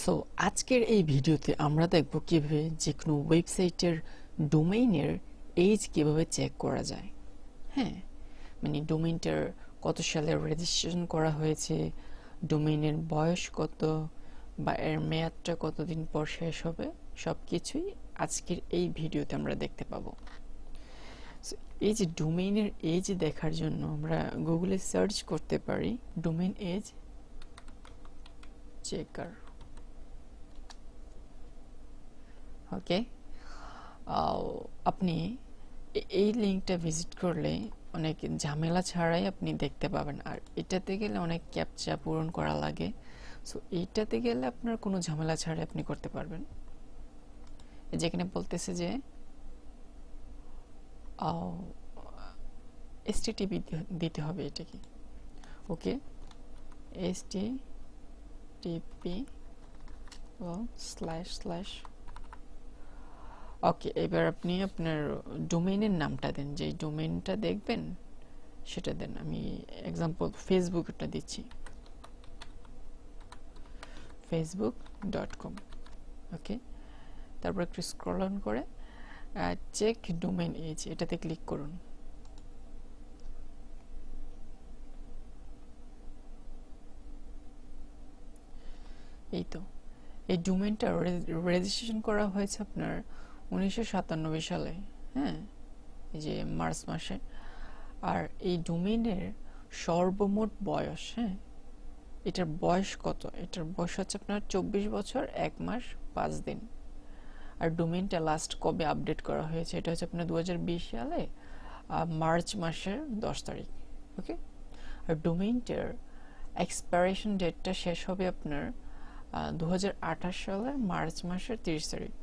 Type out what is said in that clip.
So আজকের এই ভিডিওতে আমরা দেখব কিভাবে যে কোনো ওয়েবসাইটের ডোমেইনের এজ কিভাবে চেক করা যায়। হ্যাঁ, মানে ডোমেইনটার কত সালে রেজিস্ট্রেশন করা হয়েছে, ডোমেইনের বয়স কত, বা এর মেয়াদটা কতদিন পর শেষ হবে, সব কিছুই আজকের এই ভিডিওতে আমরা দেখতে পাবো। এই যে ডোমেইনের এজ দেখার জন্য আমরা গুগলে সার্চ করতে পারি ডোমেইন এজ চেকার। ওকে, আপনি এই লিঙ্কটা ভিজিট করলে অনেক ঝামেলা ছাড়াই আপনি দেখতে পাবেন। আর এটাতে গেলে অনেক ক্যাপচা পূরণ করা লাগে, সো এইটাতে গেলে আপনার কোনো ঝামেলা ছাড়াই আপনি করতে পারবেন। যেখানে বলতেছে যে এসটিটিপি দিতে হবে, এটা কি? ওকে, এসটিটিপি // ওকে, এবার আপনি আপনার ডোমেইনের নামটা দেন, যে ডোমেইনটা দেখবেন সেটা দেন। আমি এক্সাম্পল ফেসবুকটা দিচ্ছি, facebook.com। ওকে, তারপর একটু স্ক্রল অন করে চেক ডোমেইন এজ এটাতে ক্লিক করুন। এই তো, এই ডোমেইনটা রেজিস্ট্রেশন করা হয়েছে আপনার 1997 সালে। হ্যাঁ, এই যে মার্চ মাসে। আর এই ডোমেইনের সর্বমোট বয়স, হ্যাঁ, এটার বয়স কত? এটার বয়স হচ্ছে আপনার 24 বছর 1 মাস 5 দিন। আর ডোমেইনটা লাস্ট কবে আপডেট করা হয়েছে? এটা হচ্ছে আপনার 2020 সালে মার্চ মাসের 10 তারিখ। ওকে, আর ডোমেইনটার এক্সপায়ারেশন ডেটটা শেষ হবে আপনার 2028 সালের মার্চ মাসের 30 তারিখ।